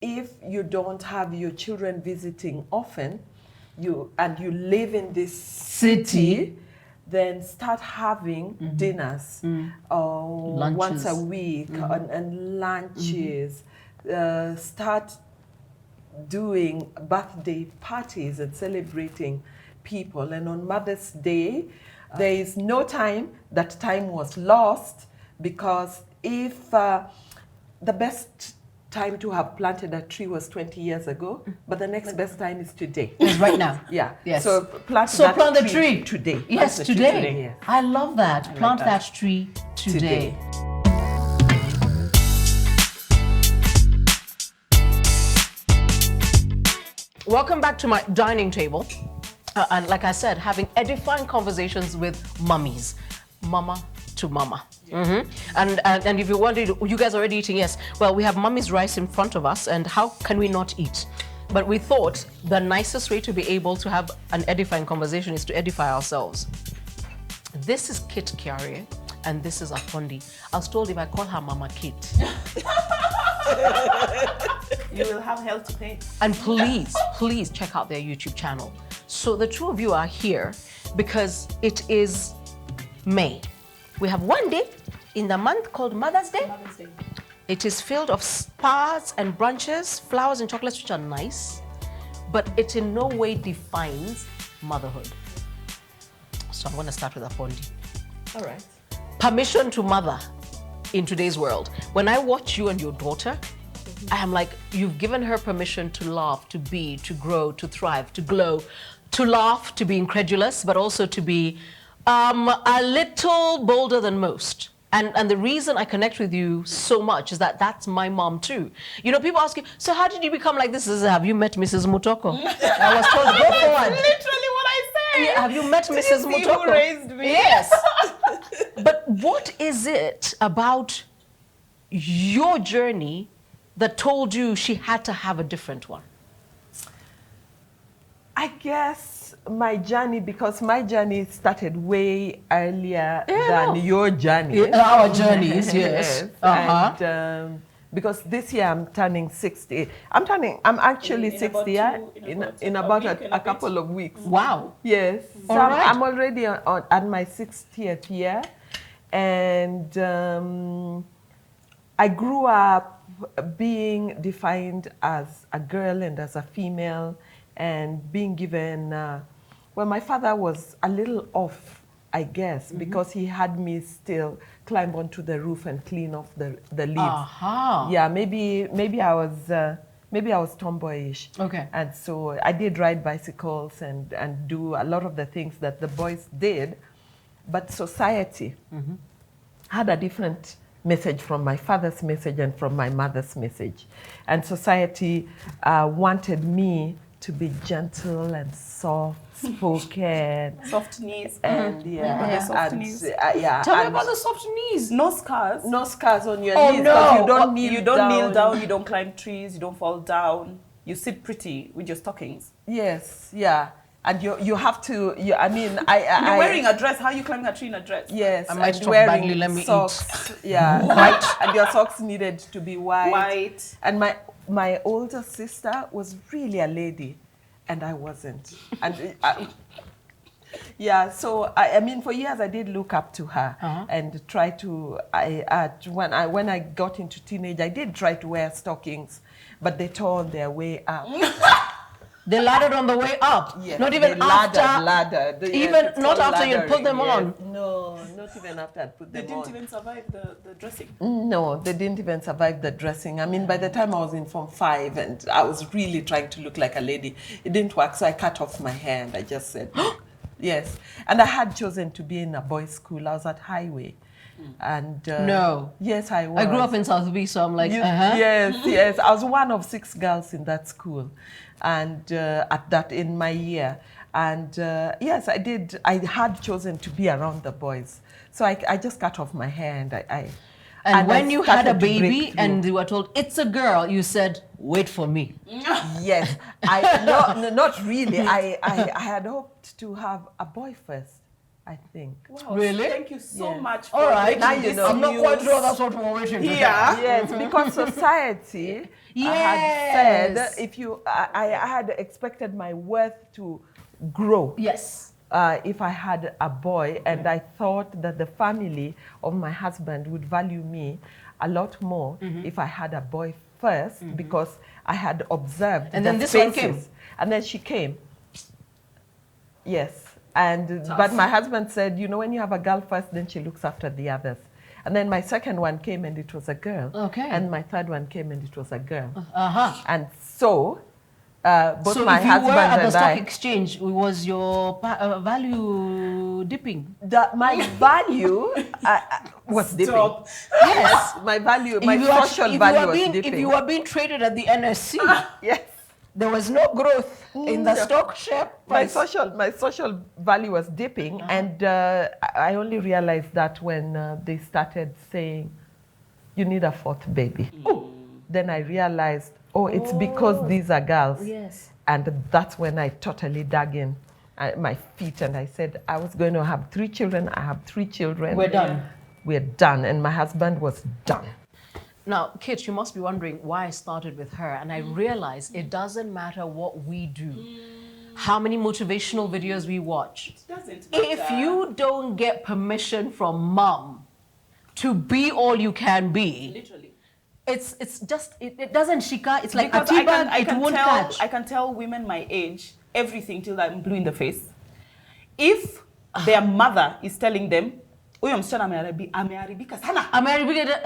if you don't have your children visiting often, you live in this city, then start having dinners once a week and lunches. Start doing birthday parties and celebrating people. And on Mother's Day, there is no time that time was lost, because if the best time to have planted a tree was 20 years ago, but the next best time is today. It's right now. Yeah. Yes. So plant the tree today. Yes, today. Yes. I love that. Plant that tree today. Welcome back to my dining table. And like I said, having edifying conversations with mummies. Mama to mama. And if you wanted, you guys already eating? Yes. Well, we have mummy's rice in front of us, and how can we not eat? But we thought the nicest way to be able to have an edifying conversation is to edify ourselves. This is Kitt Kiarie, and this is Apondi. I was told if I call her Mama Kitt, you will have hell to pay. And please check out their YouTube channel. So the two of you are here because it is May. We have one day in the month called Mother's Day. Mother's Day. It is filled of stars and branches, flowers and chocolates, which are nice, but it in no way defines motherhood. So I'm going to start with Apondi. All right. Permission to mother in today's world. When I watch you and your daughter, I am like, you've given her permission to laugh, to be, to grow, to thrive, to glow, to laugh, to be incredulous, but also to be a little bolder than most. And the reason I connect with you so much is that that's my mom too. You know, people ask you, so how did you become like this? Have you met Mrs. Mutoko? I was told, go forward. Literally what I said. Yeah, have you met Mrs. Mutoko? Who raised me? Yes. But what is it about your journey that told you she had to have a different one? I guess my journey, because my journey started way earlier than your journey. Our journeys, yes. And because this year I'm turning 60. I'm actually 60 in about a couple of weeks. Wow. Yes. So I'm already at my 60th year. And I grew up being defined as a girl and as a female, and being given, well, my father was a little off, I guess, because he had me still climb onto the roof and clean off the leaves. Yeah, maybe I was tomboyish. Okay. And so I did ride bicycles and do a lot of the things that the boys did, but society had a different message from my father's message and from my mother's message. And society wanted me to be gentle and soft-spoken. Soft knees. And soft knees. Tell me about the soft knees. No scars. No scars on your knees. No. You don't kneel You don't kneel down, you don't climb trees, you don't fall down. You sit pretty with your stockings. Yes, yeah. And you have to, you're wearing a dress. How are you climbing a tree in a dress? Yes, I might and talk wearing badly, let me socks. eat. Yeah, white. And your socks needed to be white. White. And my older sister was really a lady, and I wasn't. And yeah, so I mean, for years I did look up to her and try to. When I got into teenage, I did try to wear stockings, but they tore on their way up. They laddered on the way up. Yes, not even after. Laddered. Even not after you put them on. No, not even after I put them on. They didn't even survive the dressing. No, they didn't even survive the dressing. I mean, by the time I was in Form 5 and I was really trying to look like a lady, it didn't work, so I cut off my hair and I just said, yes. And I had chosen to be in a boys' school. I was at Highway. And no. Yes, I was. I grew up in South B, so I'm like, Yes. I was one of 6 girls in that school, and in my year. And yes, I did. I had chosen to be around the boys, so I just cut off my hair and And when you had a baby and you were told it's a girl, you said, "Wait for me." Yes, not really. I had hoped to have a boy first. I think. Wow, Really? Thank you so Yeah. much for All right. breaking Now you this know. I'm not quite news. sure that's what we're waiting to hear. Yeah. Yes, because society had said if you, I had expected my worth to grow. Yes. If I had a boy, and I thought that the family of my husband would value me a lot more if I had a boy first, because I had observed And the then this one faces. came. And then she came. Yes. And but my husband said, you know, when you have a girl first, then she looks after the others. And then my second one came and it was a girl. Okay. And my third one came and it was a girl. Uh-huh. And so both So my if you were husband at the and stock I, exchange, was your value dipping? my value was dipping. Stop. Yes, my value, my social value was dipping. If you were being traded at the NSC, Yes. there was no growth in the stock share My price. social value was dipping, and I only realized that when they started saying, "You need a fourth baby." Oh, then I realized, it's because these are girls. Yes. And that's when I totally dug in my feet, and I said, I was going to have 3 children. I have 3 children. We're done. We're done, and my husband was done. Now, Kitt, you must be wondering why I started with her, and I realized it doesn't matter what we do, how many motivational videos we watch. It doesn't matter. If you don't get permission from mom to be all you can be, Literally. it's just it doesn't shika. It's like Because a tea bag, it won't catch. I can tell women my age everything till I'm blue in the face. If their mother is telling them, huyo msichana ameharibika sana.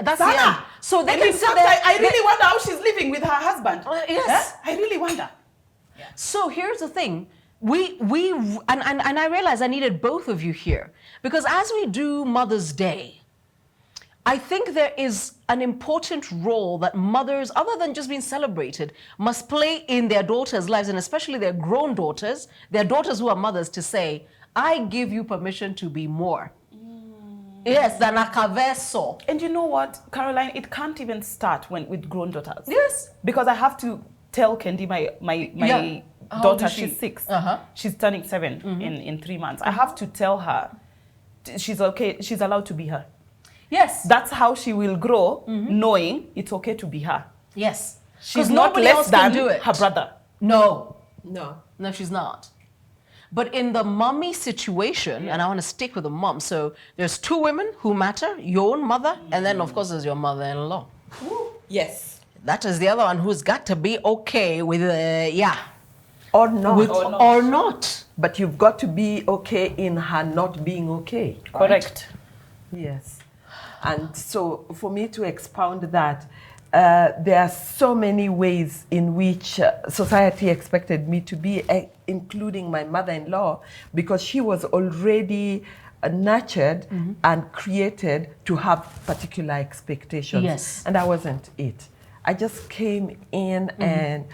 That's the Sana. end. So they And can in sit fact, there. I really wonder how she's living with her husband. Yes. I really wonder. So here's the thing. And I realized I needed both of you here, because as we do Mother's Day, I think there is an important role that mothers, other than just being celebrated, must play in their daughters' lives, and especially their grown daughters, their daughters who are mothers, to say, I give you permission to be more. Yes, than a caveso. And you know what, Caroline, it can't even start with grown daughters. Yes. Because I have to tell Kendi, my Yeah. How old daughter, is she? she's 6. Uh-huh. She's turning 7 in 3 months. I have to tell her she's okay, she's allowed to be her. Yes. That's how she will grow, knowing it's okay to be her. Yes. She's 'Cause not nobody less else can than do it. her brother. No. No. No, she's not. But in the mommy situation, and I want to stick with the mom, so there's 2 women who matter, your own mother, and then of course there's your mother-in-law. Yes. That is the other one who's got to be okay with, Or not. or not. But you've got to be okay in her not being okay. Correct. Yes. And so for me to expound that, there are so many ways in which society expected me to be, including my mother-in-law, because she was already nurtured and created to have particular expectations. Yes. And I wasn't it. I just came in and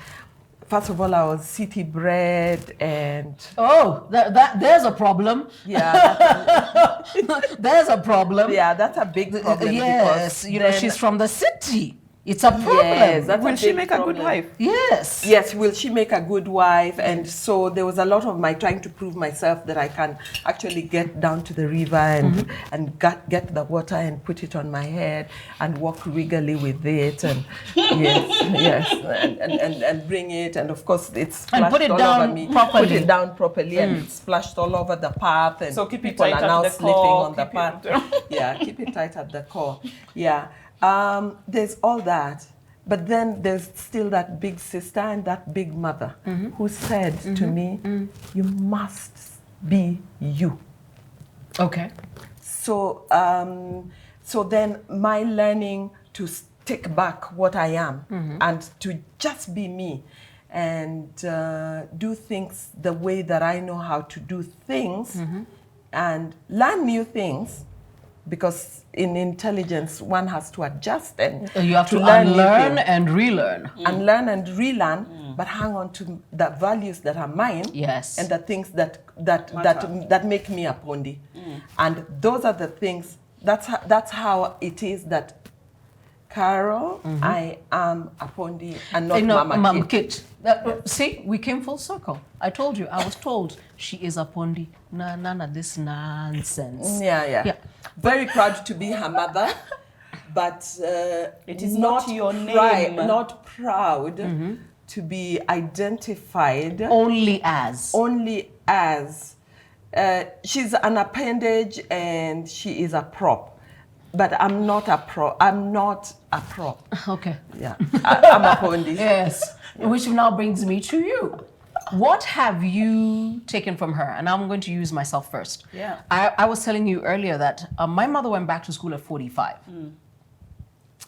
first of all, I was city bred and... Oh, there's a problem. Yeah, There's a problem. yeah, that's a big problem. Yes, because you know, then- she's from the city. It's a problem. Yes, that's Will a she big make a good problem. wife? Yes. Yes, will she make a good wife? And so there was a lot of my trying to prove myself that I can actually get down to the river and get the water and put it on my head and walk regally with it and and bring it, and of course it's And splashed put it all down over me. properly. Put it down properly and it's splashed all over the path, and So keep it people tight are at now the sleeping core, on the keep path. it- Yeah, keep it tight at the core. Yeah. There's all that. But then there's still that big sister and that big mother who said to me, you must be you. Okay. So, so then my learning to take back what I am and to just be me and do things the way that I know how to do things and learn new things, because in intelligence one has to adjust and You have to learn new unlearn things. and relearn. And learn and relearn, but hang on to the values that are mine, Yes. and the things that make me Apondi. And those are the things. That's how it is that Carol, I am Apondi and not You know, Mama Mom Kitt. Kitt. See, we came full circle. I told you. I was told she is Apondi. None of this nonsense. Yeah. Very proud to be her mother, but it is not your name. Not proud to be identified only as. She's an appendage and she is a prop. But I'm not a prop. Okay. Yeah, I'm Apondi. Yes, which now brings me to you. What have you taken from her? And I'm going to use myself first. Yeah. I was telling you earlier that my mother went back to school at 45.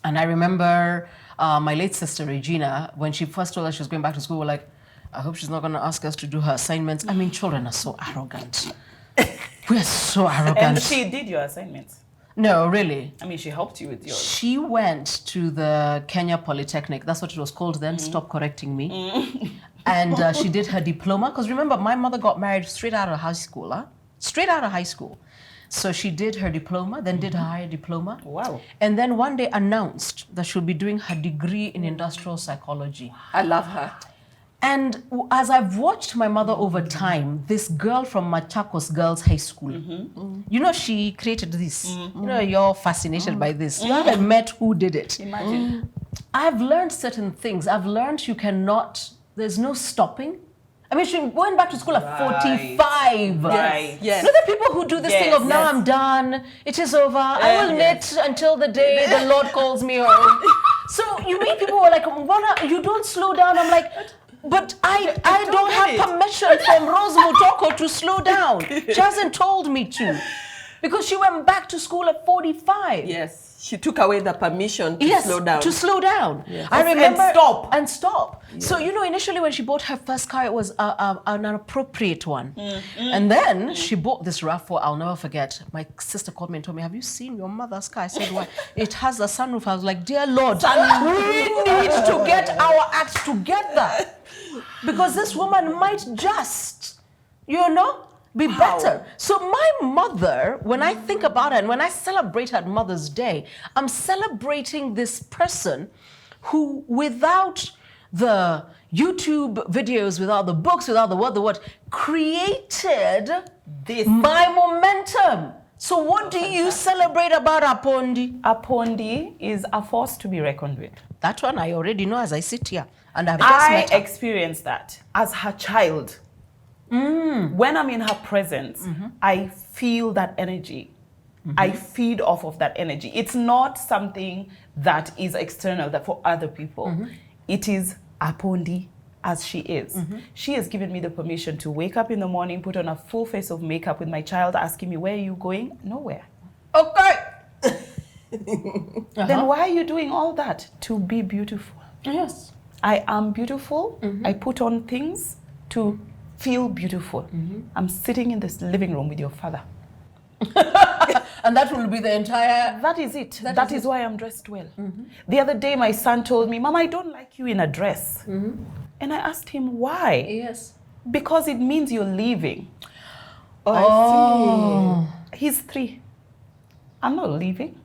And I remember my late sister, Regina, when she first told us she was going back to school, we're like, I hope she's not going to ask us to do her assignments. I mean, children are so arrogant. We're so arrogant. And she did your assignments? No, really. I mean, she helped you with yours. She went to the Kenya Polytechnic. That's what it was called then. Stop correcting me. And she did her diploma. Because remember, my mother got married straight out of high school. Straight out of high school. So she did her diploma, then did her higher diploma. Wow. And then one day announced that she'll be doing her degree in industrial psychology. I love her. And as I've watched my mother over time, this girl from Machakos Girls High School, you know, she created this. You know, you're fascinated by this. You haven't met who did it. Imagine. I've learned certain things. I've learned you cannot, there's no stopping. I mean, she went back to school at 45. Right. Yes. You know the people who do this thing of, now I'm done, it is over, I will knit until the day the Lord calls me home. So you meet people who are like, you don't slow down. I'm like, but I don't have permission from Rose Mutoko to slow down. She hasn't told me to. Because she went back to school at 45. Yes, she took away the permission to slow down. To slow down. Yes. I remember. And stop. Yeah. So, you know, initially when she bought her first car, it was an appropriate one. And then she bought this RAV4, I'll never forget. My sister called me and told me, have you seen your mother's car? I said, why? It has a sunroof. I was like, dear Lord, we need to get our acts together. Because this woman might just, you know, be better. So my mother, when I think about her and when I celebrate her Mother's Day, I'm celebrating this person who, without the YouTube videos, without the books, without the what, created my momentum. So what do you celebrate about Apondi? Apondi is a force to be reckoned with. That one I already know as I sit here. And I've I experienced that as her child. When I'm in her presence, I feel that energy. I feed off of that energy. It's not something that is external, that for other people. It is Apondi as she is. She has given me the permission to wake up in the morning, put on a full face of makeup with my child asking me, where are you going? Nowhere. Okay. Then why are you doing all that? To be beautiful. Yes. I am beautiful. I put on things to feel beautiful. I'm sitting in this living room with your father. And that will be the entire... That is it. That is why I'm dressed well. The other day, my son told me, Mama, I don't like you in a dress. And I asked him, why? Yes. Because it means you're leaving. I see. He's 3. I'm not leaving.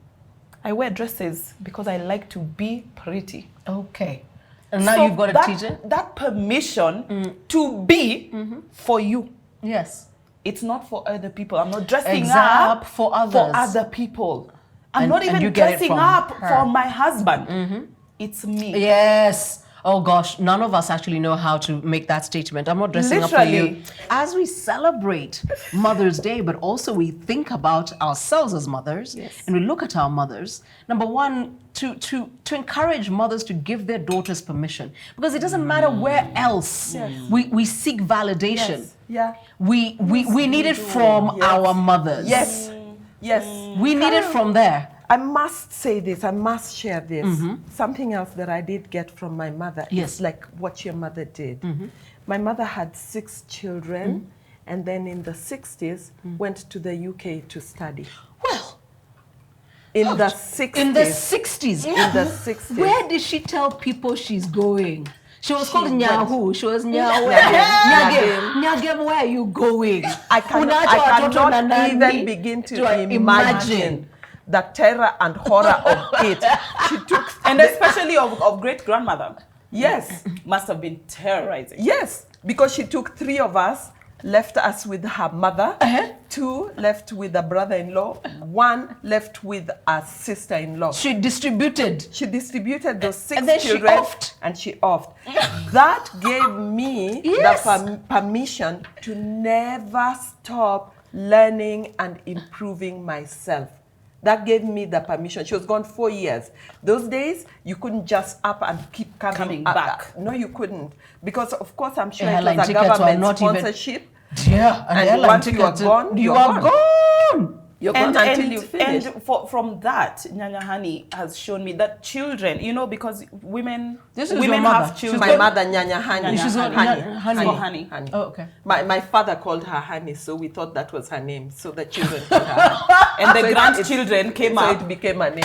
I wear dresses because I like to be pretty. Okay. And now you've got to teach it? That permission to be for you. Yes. It's not for other people. I'm not dressing up up for others. For other people. I'm not even dressing up for my husband. It's me. Yes. Oh gosh, none of us actually know how to make that statement. I'm not dressing up for you. As we celebrate Mother's Day, but also we think about ourselves as mothers, and we look at our mothers. Number one, to encourage mothers to give their daughters permission, because it doesn't matter where else we seek validation. We need it from our mothers. Yes. We need it from there. I must say this, I must share this. Something else that I did get from my mother is like what your mother did. My mother had 6 children and then in the 60s went to the UK to study. Well, in the 60s. In the 60s. In the 60s. Where did she tell people she's going? She was called Nyahu. She was Nyahu. Nyagem, where are you going? I cannot even begin to imagine the terror and horror of it. She took, and especially of great grandmother. Yes. Must have been terrorizing. Yes, because she took 3 of us, left us with her mother, Uh-huh. 2 left with a brother-in-law, 1 left with a sister-in-law. She distributed. She distributed those 6 And then she children offed. and she offed. That gave me Yes. the permission to never stop learning and improving myself. That gave me the permission. She was gone 4 years. Those days, you couldn't just up and keep coming back. No, you couldn't. Because, of course, I'm sure it Airline was a tickets were government not even- sponsorship. Yeah, And airline once you are tickets, gone, you you're are gone. You're gone until you finish. And from that, Nyanya Honey has shown me that children, you know, because women This is women your mother. have She's children. My mother, Nyanya Honey. Nyanya She's not- Honey. Honey. Oh, Honey. Honey. Oh, okay. My father called her Honey, so we thought that was her name. So the children called her. And the So grandchildren came so up. it became a name.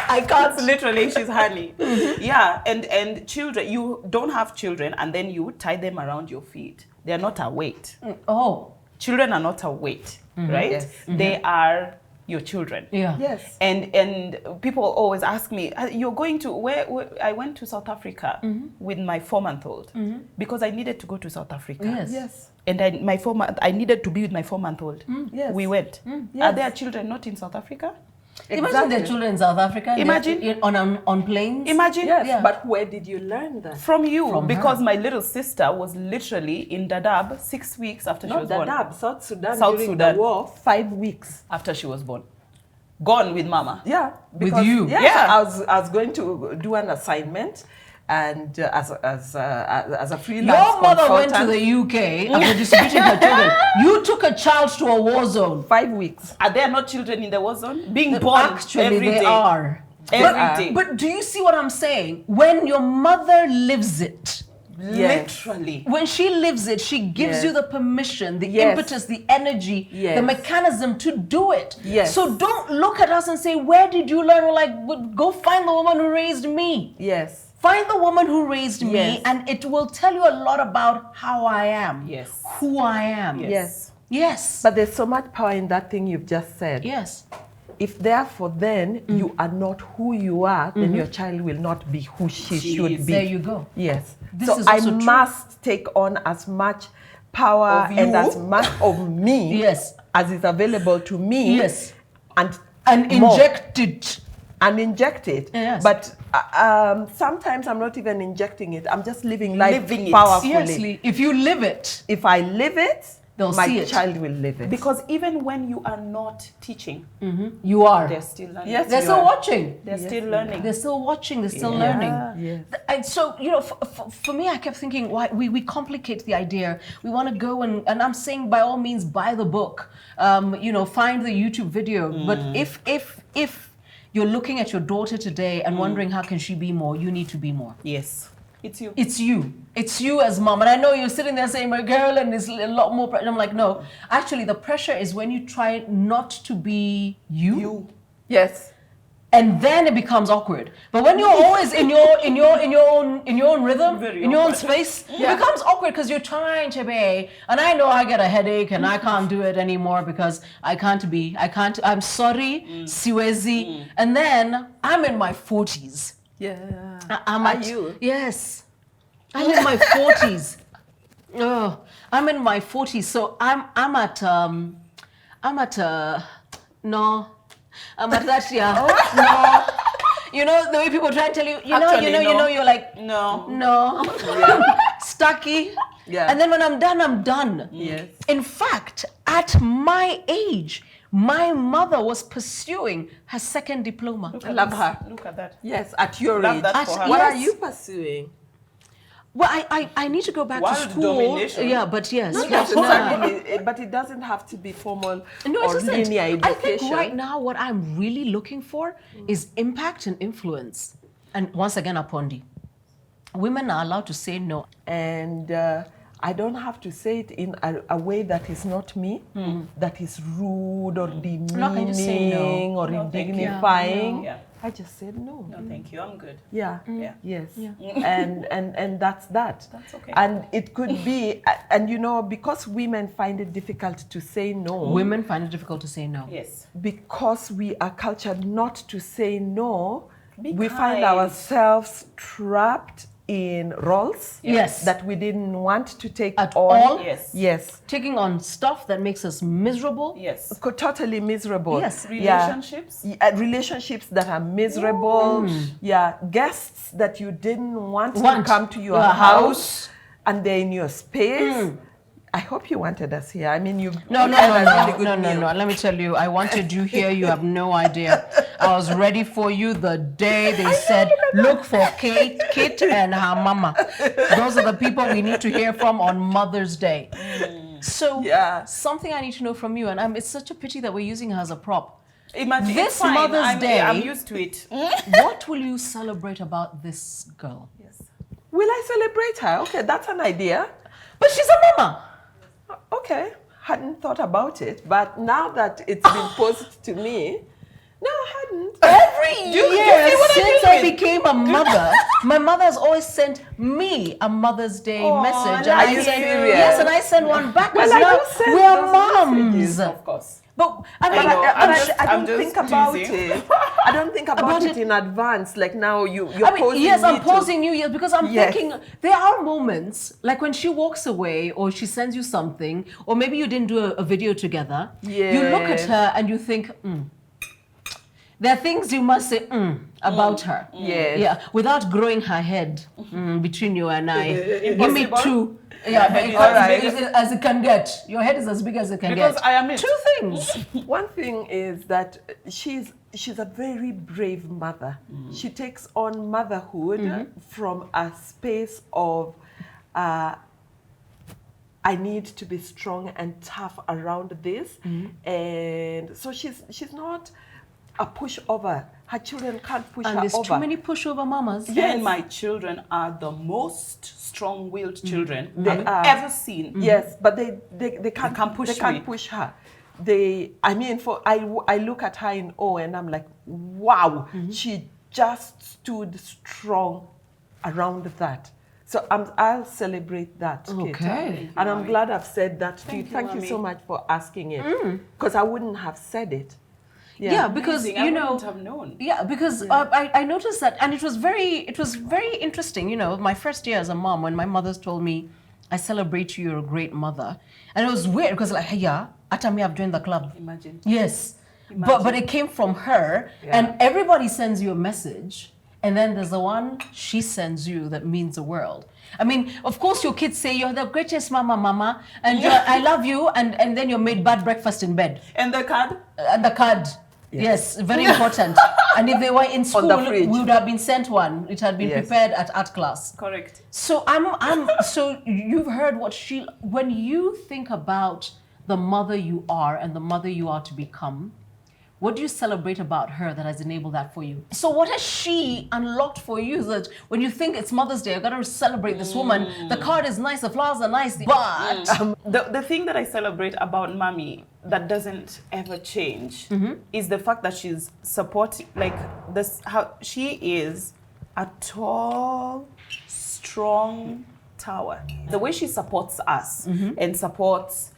I can't literally, she's Honey. Yeah, and children, you don't have children and then you tie them around your feet. They're not a weight. Oh, Children are not a weight, right? Yes. They are your children. yeah. Yes. And people always ask me, you're going to, where I went to South Africa with my 4-month-old because I needed to go to South Africa. Yes. Yes. And I needed to be with my 4-month-old. Yes. We went. Yes. Are there children not in South Africa? Imagine their children in South Africa. and Imagine. they're on planes. Imagine. Yes, Yeah. but where did you learn that? From you, From because her. my little sister was literally in Dadaab 6 weeks after she Not was born. Dadaab, South Sudan South during Sudan. the war, 5 weeks. After she was born. Gone with mama. Yeah. With you? Yes, Yeah. I was going to do an assignment and as a freelance Your mother went to consultant, the UK after distributing her children. You took a child to a war zone. 5 weeks. Are there not children in the war zone? Being born Actually, every they day. are. Every day. But do you see what I'm saying? When your mother lives it, Yes. Literally. when she lives it, she gives Yes. you the permission, the Yes. impetus, the energy, Yes. the mechanism to do it. Yes. So don't look at us and say, where did you learn? We're like, go find the woman who raised me. Yes. Find the woman who raised me, Yes. and it will tell you a lot about how I am, Yes. who I am. Yes. Yes. Yes. But there's so much power in that thing you've just said. Yes. If therefore then you are not who you are, then your child will not be who she should is. be. There you go. Yes. This so is I also true. must take on as much power Of and you? as much of me Yes. as is available to me. Yes. And more. Inject it. And inject it. Yes. But sometimes I'm not even injecting it. I'm just living life Living it. powerfully. Yes, if you live it, If I live it, They'll my see it. child will live it. Because even when you are not teaching, you are. they're still learning. Yes, They're you still are. watching. They're Yes, still you learning. They're still watching. They're still Yeah. learning. Yes. And so, you know, for me, I kept thinking, why we complicate the idea. We want to go and I'm saying, by all means, buy the book. You know, find the YouTube video. But if you're looking at your daughter today and wondering how can she be more, you need to be more. Yes. It's you. It's you. It's you as mom. And I know you're sitting there saying, my girl, and there's a lot more pressure. I'm like, no. Actually, the pressure is when you try not to be you. Yes. And then it becomes awkward. But when you're always in your own rhythm, Very in your own awkward. space, it becomes awkward because you're trying to be. And I know I get a headache and I can't do it anymore because I'm sorry, siwezi. And then I'm in my 40s. Yeah. I'm Are at, you? Yes. I'm in my 40s. Oh, I'm in my 40s. So I'm at no. I'm at that, yeah. No. You know, the way people try to tell you, Actually, you know, you're like, No. no. Stucky. Yeah. And then when I'm done, I'm done. Yes. In fact, at my age, my mother was pursuing her second diploma. I love her. Look at that. Yes, at your Love age. that for her. What are Yes. you pursuing? Well, I need to go back to World school. domination. Yeah, but yes. Not yes, necessarily, but it doesn't have to be formal No, it or doesn't. linear I education. think right now what I'm really looking for is impact and influence. And once again, Apondi, women are allowed to say no. And I don't have to say it in a way that is not me, that is rude or not going to say no. demeaning or No, thank you. indignifying. Yeah. I just said no. No, thank you. I'm good. Yeah. Yeah. Yes. And that's that. That's okay. And it could be, and you know, because women find it difficult to say no. Women find it difficult to say no. Yes. Because we are cultured not to say no, Be we find kind. ourselves trapped in roles Yes. that we didn't want to take At on. all? Yes. Yes. Taking on stuff that makes us miserable. Yes. Totally miserable. Yes. Relationships. Relationships that are miserable. Yeah. Guests that you didn't want to Want come to your your house and they're in your space. I hope you wanted us here. I mean, No. meal. Let me tell you, I wanted you here. You have no idea. I was ready for you the day they said, look for Kitt and her mama. Those are the people we need to hear from on Mother's Day. So something I need to know from you, and it's such a pity that we're using her as a prop. Imagine This Mother's Day, I'm used to it. what will you celebrate about this girl? Yes. Will I celebrate her? Okay, that's an idea. But she's a mama. Okay, hadn't thought about it, but now that it's been posed to me, no, I hadn't. Every year see what I since did I with? became a mother, my mother has always sent me a Mother's Day message. are I you send, serious? yes, and I send one back. Well, because I now do send we are those moms. messages. Of course. But I mean, know. I I'm don't just think about teasing. it. I don't think about it in advance. Like now, you're posing yes, me I'm to- posing you, yes, because I'm Yes. thinking there are moments like when she walks away or she sends you something, or maybe you didn't do a video together. You look at Yes. her and you think, there are things you must say about her. Yes. Yeah, without growing her head between you and I. Give me Impossible. two. Yeah, but it's All as right. big as it can get. Your head is as big as it can Because get. I am it. Two things. One thing is that she's a very brave mother. She takes on motherhood from a space of I need to be strong and tough around this, and so she's not a pushover. Her children can't push And her there's over. too many pushover mamas. And my children are the most strong-willed children They I've are. ever seen. Yes, but they can't can't push They can't me. push her. I mean, I look at her in awe, and I'm like, wow, she just stood strong around that. So I'll celebrate that. Kitt. Okay. And I'm glad I've said that to you. Thank you, Thank you Mommy. so much for asking it, because I wouldn't have said it. Yeah, because Amazing. I you know. wouldn't have known. Yeah, because I noticed that, and it was very interesting. You know, my first year as a mom, when my mother told me, "I celebrate you, you're a great mother," and it was weird because like, yeah, Atami, I've joined the club. Imagine. Yes, but it came from her, and everybody sends you a message, and then there's the one she sends you that means the world. I mean, of course, your kids say you're the greatest mama, and I love you, and then you made bad breakfast in bed, And the card? and the card. Yes, very important. And if they were in school, the fridge. we would have been sent one. It had been Yes. prepared at art class. Correct. So so you've heard what when you think about the mother you are and the mother you are to become, what do you celebrate about her that has enabled that for you? So what has she unlocked for you that when you think it's Mother's Day, I gotta celebrate this woman. The card is nice, the flowers are nice, but The thing that I celebrate about Mommy that doesn't ever change is the fact that she's supporting, like this, how she is a tall, strong tower. The way she supports us and supports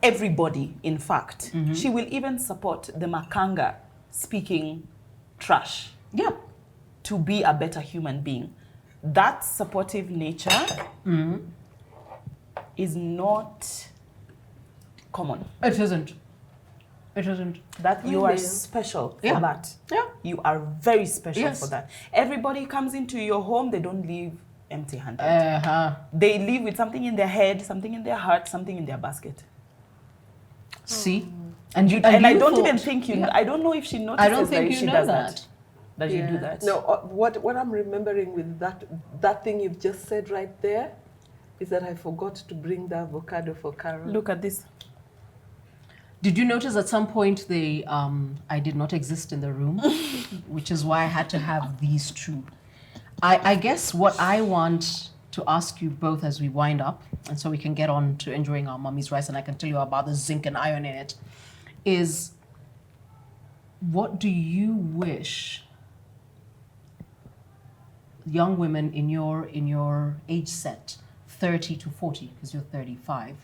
everybody, in fact, she will even support the Makanga speaking trash yeah. to be a better human being. That supportive nature is not common. It isn't. It isn't. That you are Really? special for Yeah. that. Yeah. You are very special Yes. for that. Everybody comes into your home, they don't leave empty-handed. Uh-huh. They leave with something in their head, something in their heart, something in their basket. See? And you And I you don't thought- even think you. Yeah. I don't know if she notices I don't think that you she know does that. That you do that. No, what I'm remembering with that thing you've just said right there is that I forgot to bring the avocado for Carol. Look at this. Did you notice at some point I did not exist in the room, which is why I had to have these two. I guess what I want to ask you both as we wind up, and so we can get on to enjoying our mummy's rice, and I can tell you about the zinc and iron in it, is what do you wish young women in your age set, 30 to 40, because you're 35,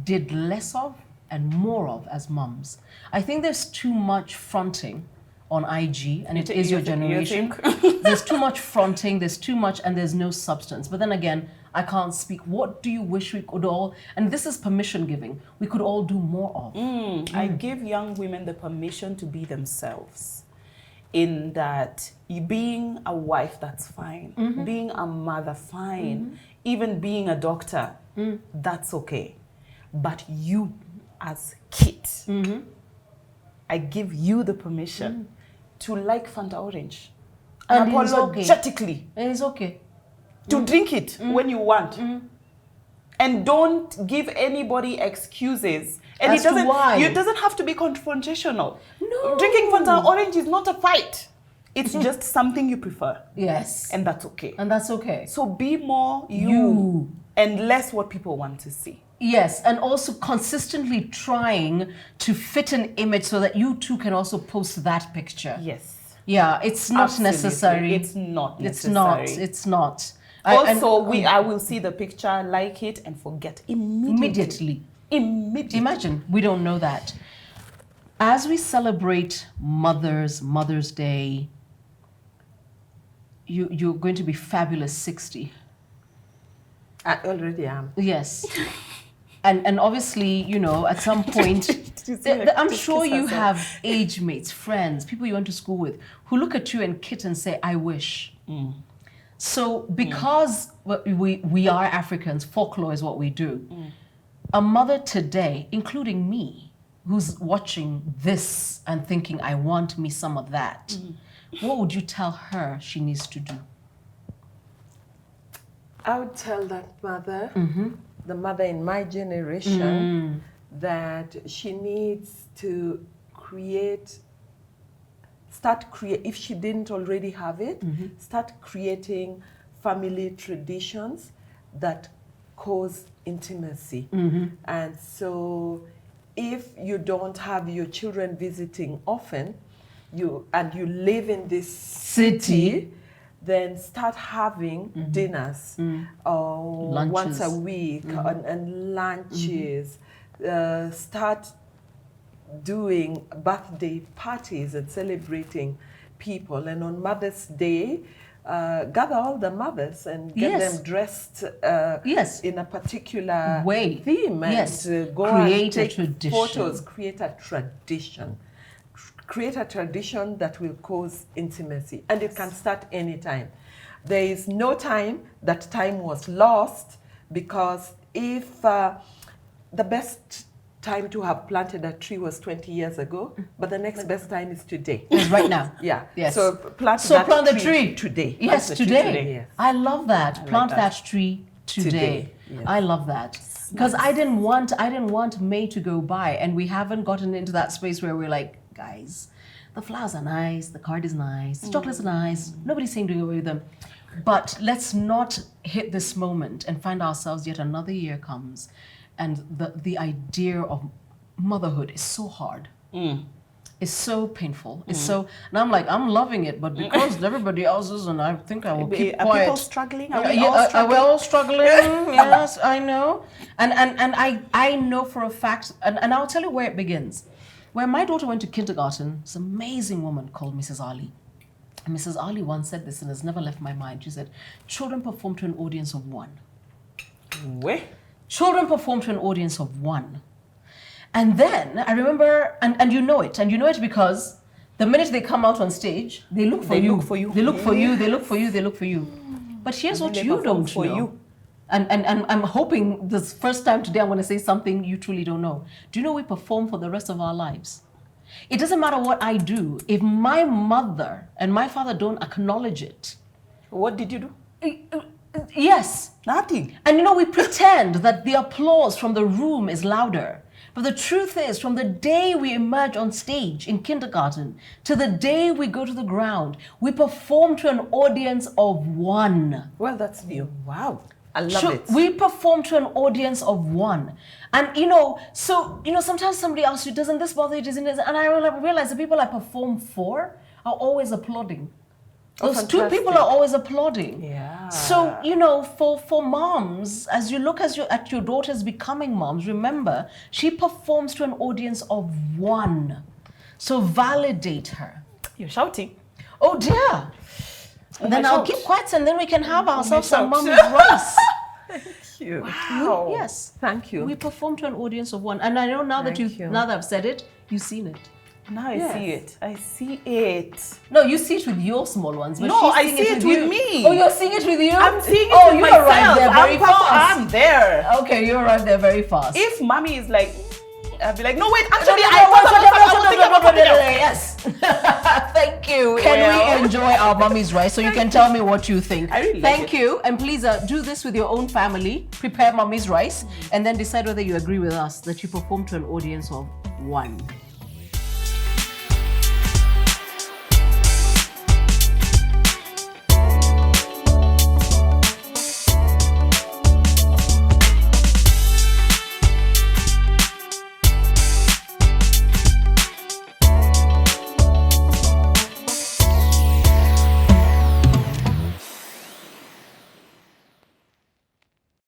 did less of and more of as mums? I think there's too much fronting on IG, and it is your generation. There's too much fronting, there's too much, and there's no substance. But then again, I can't speak. What do you wish we could all, and this is permission giving, we could all do more of? I give young women the permission to be themselves. In that, being a wife, that's fine. Being a mother, fine. Even being a doctor, that's okay. But you, as Kitt, I give you the permission to like Fanta Orange. And it's Unapologetically. And it's okay. To drink it when you want. And don't give anybody excuses. And As to why. It doesn't have to be confrontational. No. Drinking Fanta Orange is not a fight. It's just something you prefer. Yes. And that's okay. And that's okay. So be more you and less what people want to see. Yes, and also consistently trying to fit an image so that you too can also post that picture. Yes. Yeah, it's not Absolutely. necessary. It's not necessary. It's not. Also, I will see the picture, like it, and forget immediately. Immediately. Imagine, we don't know that. As we celebrate Mother's Day, you're going to be fabulous 60. I already am. Yes. And obviously, you know, at some point, I'm sure you have age mates, friends, people you went to school with, who look at you and Kitt and say, I wish. So because we are Africans, folklore is what we do. A mother today, including me, who's watching this and thinking, I want me some of that, what would you tell her she needs to do? I would tell that mother, the mother in my generation, that she needs to if she didn't already have it, start creating family traditions that cause intimacy. And so if you don't have your children visiting often, you live in this city, then start having dinners once a week and lunches. Start doing birthday parties and celebrating people. And on Mother's Day, gather all the mothers and get them dressed in a particular theme and go create and a take tradition. photos, create a tradition. Create a tradition that will cause intimacy, and it can start anytime. There is no time that time was lost, because if the best time to have planted a tree was 20 years ago, but the next best time is today. Is right now. Yeah. Yes. So plant the tree today. Yes, today. Yes. I love that. Plant that tree today. Yes. I love that. Because I didn't want May to go by, and we haven't gotten into that space where we're like, guys, the flowers are nice, the card is nice, the chocolates are nice, nobody's saying doing away with them. But let's not hit this moment and find ourselves yet another year comes, and the idea of motherhood is so hard. It's so painful. It's so, and I'm like, I'm loving it, but because everybody else is, and I think I will keep quiet. Are people struggling? Are we all struggling? Yes, I know. And I know for a fact, and I'll tell you where it begins. When my daughter went to kindergarten, this amazing woman called Mrs. Ali. And Mrs. Ali once said this, and it's never left my mind. She said, children perform to an audience of one. Where? Children perform to an audience of one. And then I remember, and you know it because the minute they come out on stage, they look for you. They look for you, they look for you, they look for you. But here's what you don't know. And I'm hoping this first time today I'm going to say something you truly don't know. Do you know we perform for the rest of our lives? It doesn't matter what I do. If my mother and my father don't acknowledge it. What did you do? Yes. Nothing. And you know, we pretend that the applause from the room is louder. But the truth is, from the day we emerge on stage in kindergarten to the day we go to the ground, we perform to an audience of one. Well, that's new. Wow. I love it. We perform to an audience of one. And, sometimes somebody asks you, doesn't this bother you, doesn't this? And I realize the people I perform for are always applauding. Those two people are always applauding. Yeah. So, for moms, as you look at your daughters becoming moms, remember, she performs to an audience of one. So validate her. You're shouting. Oh dear. Then I'll keep quiet and then we can have ourselves some shout. mommy's rice. Thank you. Wow. Yes. Thank you. We perform to an audience of one. And I know now that Thank you. now that I've said it, you've seen it. Now I Yes. see it. I see it. No, you see it with your small ones. But No, she's I seeing see it with you. me. Oh, you're seeing it with you? I'm seeing it oh, with you myself. arrived there very fast. I'm there. Okay, you arrived there very fast. If mommy is like, I'll be like, no, wait, actually, No, I was thinking about something else. Yes. Thank you. Can we enjoy our mommy's rice so you can tell me what you think? I really like Thank you. And please do this with your own family. Prepare mommy's rice and then decide whether you agree with us that you perform to an audience of one.